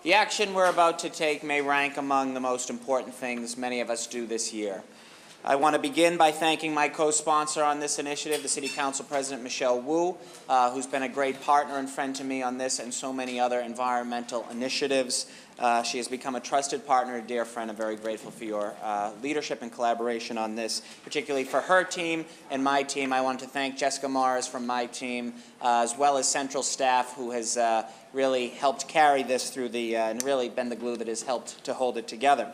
The action we're about to take may rank among the most important things many of us do this year. I want to begin by thanking my co-sponsor on this initiative, the City Council President Michelle Wu, who's been a great partner and friend to me on this and so many other environmental initiatives. She has become a trusted partner, a dear friend. I'm very grateful for your leadership and collaboration on this, particularly for her team and my team. I want to thank Jessica Morris from my team, as well as central staff who has really helped carry this through the, and really been the glue that has helped to hold it together.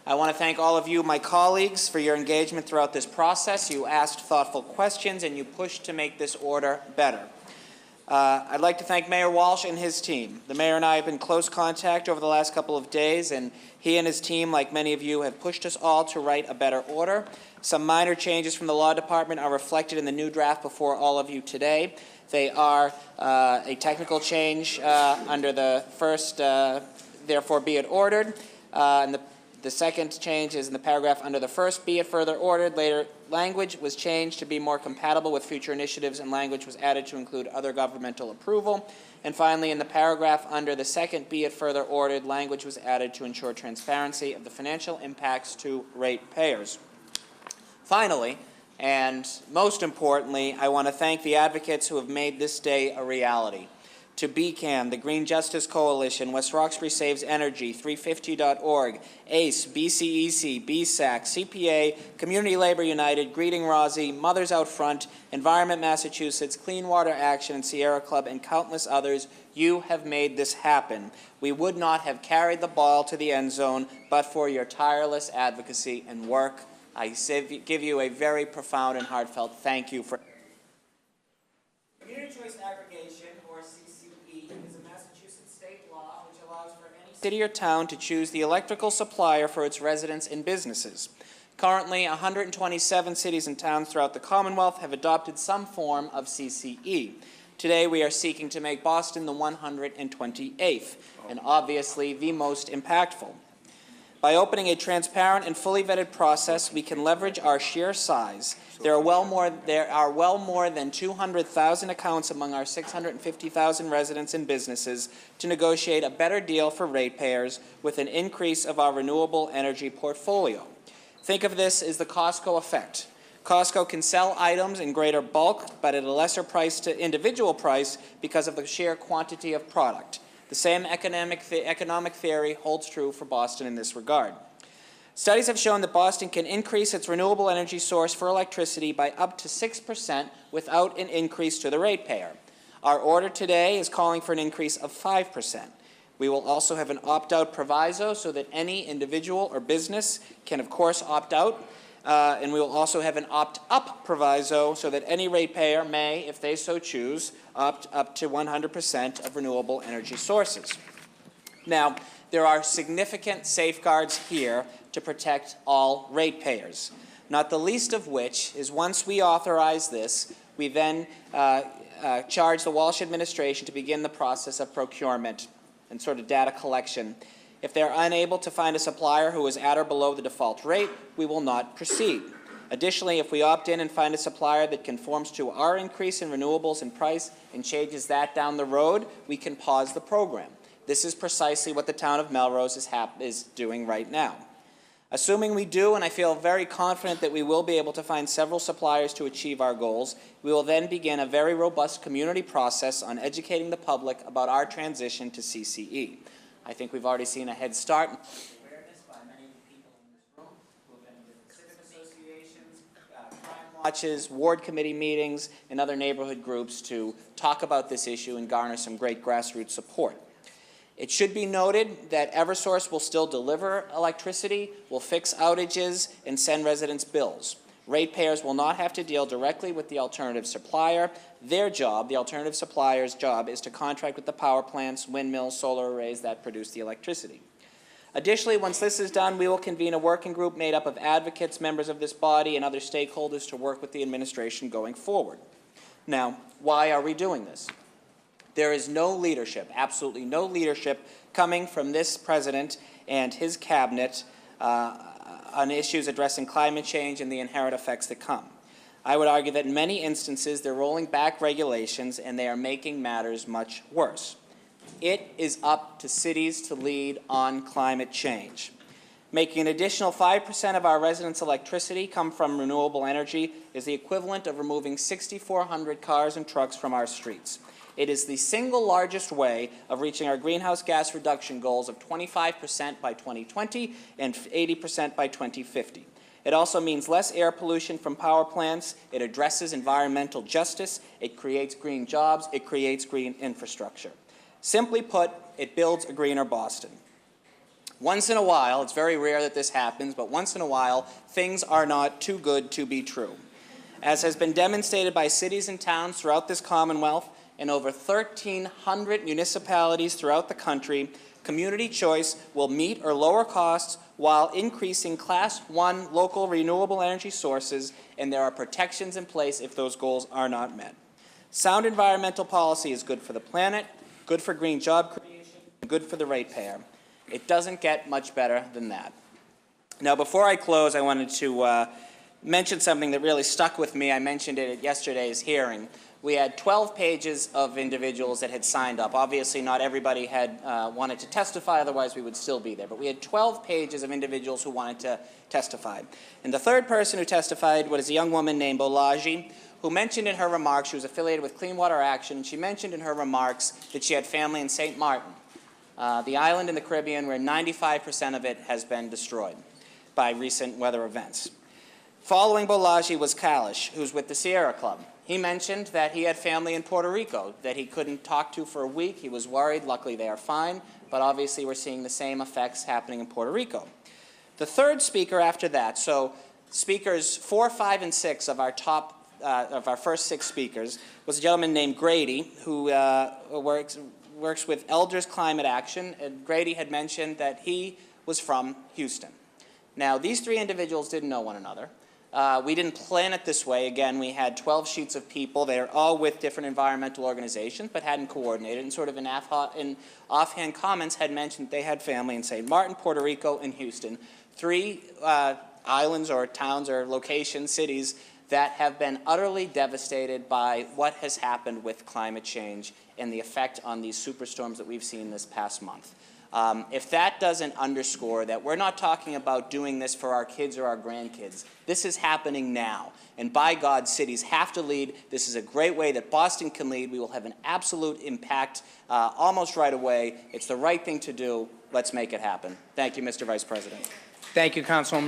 I want to thank all of you, my colleagues, for your engagement throughout this process. You asked thoughtful questions and you pushed to make this order better. I'd like to thank Mayor Walsh and his team. The mayor and I have been in close contact over the last couple of days, and he and his team, like many of you, have pushed us all to write a better order. Some minor changes from the law department are reflected in the new draft before all of you today. They are a technical change under the first, therefore be it ordered, and the second change is in the paragraph under the first, be it further ordered. Later language was changed to be more compatible with future initiatives, and language was added to include other governmental approval. And finally, in the paragraph under the second, be it further ordered, language was added to ensure transparency of the financial impacts to ratepayers. Finally, and most importantly, I want to thank the advocates who have made this day a reality. To BCAN, the Green Justice Coalition, West Roxbury Saves Energy, 350.org, ACE, BCEC, BSAC, CPA, Community Labor United, Greeting Rozzy, Mothers Out Front, Environment Massachusetts, Clean Water Action, and Sierra Club, and countless others, you have made this happen. We would not have carried the ball to the end zone but for your tireless advocacy and work. I give you a very profound and heartfelt thank you for Community Choice Aggregation, or CCE, is a Massachusetts state law which allows for any city or town to choose the electrical supplier for its residents and businesses. Currently, 127 cities and towns throughout the Commonwealth have adopted some form of CCE. Today, we are seeking to make Boston the 128th, and obviously the most impactful. By opening a transparent and fully vetted process, we can leverage our sheer size. There are well more than 200,000 accounts among our 650,000 residents and businesses to negotiate a better deal for ratepayers with an increase of our renewable energy portfolio. Think of this as the Costco effect. Costco can sell items in greater bulk, but at a lesser price to individual price because of the sheer quantity of product. The same economic theory holds true for Boston in this regard. Studies have shown that Boston can increase its renewable energy source for electricity by up to 6% without an increase to the ratepayer. Our order today is calling for an increase of 5%. We will also have an opt-out proviso so that any individual or business can, of course, opt out. And we will also have an opt-up proviso so that any ratepayer may, if they so choose, opt up to 100% of renewable energy sources. Now, there are significant safeguards here to protect all ratepayers, not the least of which is once we authorize this, we then charge the Walsh administration to begin the process of procurement and sort of data collection. If they're unable to find a supplier who is at or below the default rate, we will not proceed. Additionally, if we opt in and find a supplier that conforms to our increase in renewables and price and changes that down the road, we can pause the program. This is precisely what the town of Melrose is doing right now. Assuming we do, and I feel very confident that we will be able to find several suppliers to achieve our goals, we will then begin a very robust community process on educating the public about our transition to CCE. I think we've already seen a head start in awareness by many of the people in this room who have been with civic associations, crime watches, ward committee meetings, and other neighborhood groups to talk about this issue and garner some great grassroots support. It should be noted that Eversource will still deliver electricity, will fix outages, and send residents bills. Ratepayers will not have to deal directly with the alternative supplier. Their job, the alternative supplier's job, is to contract with the power plants, windmills, solar arrays that produce the electricity. Additionally, once this is done, we will convene a working group made up of advocates, members of this body, and other stakeholders to work with the administration going forward. Now, why are we doing this? There is no leadership, absolutely no leadership, coming from this president and his cabinet on issues addressing climate change and the inherent effects that come. I would argue that in many instances they're rolling back regulations and they are making matters much worse. It is up to cities to lead on climate change. Making an additional 5% of our residents' electricity come from renewable energy is the equivalent of removing 6,400 cars and trucks from our streets. It is the single largest way of reaching our greenhouse gas reduction goals of 25% by 2020 and 80% by 2050. It also means less air pollution from power plants. It addresses environmental justice. It creates green jobs. It creates green infrastructure. Simply put, it builds a greener Boston. Once in a while, it's very rare that this happens, but once in a while, things are not too good to be true. As has been demonstrated by cities and towns throughout this Commonwealth and over 1,300 municipalities throughout the country, community choice will meet or lower costs while increasing Class 1 local renewable energy sources, and there are protections in place if those goals are not met. Sound environmental policy is good for the planet, good for green job creation, and good for the ratepayer. It doesn't get much better than that. Now, before I close, I wanted to mention something that really stuck with me. I mentioned it at yesterday's hearing. We had 12 pages of individuals that had signed up. Obviously, not everybody had wanted to testify, otherwise we would still be there. But we had 12 pages of individuals who wanted to testify. And the third person who testified was a young woman named Bolaji, who mentioned in her remarks, she was affiliated with Clean Water Action, and she mentioned in her remarks that she had family in St. Martin, the island in the Caribbean where 95% of it has been destroyed by recent weather events. Following Bolaji was Kalish, who's with the Sierra Club. He mentioned that he had family in Puerto Rico that he couldn't talk to for a week. He was worried. Luckily, they are fine. But obviously, we're seeing the same effects happening in Puerto Rico. The third speaker after that, so speakers 4, 5, and 6 of our first 6 speakers, was a gentleman named Grady, who works with Elders Climate Action. And Grady had mentioned that he was from Houston. Now, these 3 individuals didn't know one another. We didn't plan it this way. Again, we had 12 sheets of people. They're all with different environmental organizations, but hadn't coordinated. And sort of in offhand comments had mentioned they had family in St. Martin, Puerto Rico, and Houston. 3 islands or towns or locations, cities, that have been utterly devastated by what has happened with climate change and the effect on these superstorms that we've seen this past month. If that doesn't underscore that we're not talking about doing this for our kids or our grandkids, this is happening now. And by God, cities have to lead. This is a great way that Boston can lead. We will have an absolute impact almost right away. It's the right thing to do. Let's make it happen. Thank you, Mr. Vice President. Thank you, Councilwoman.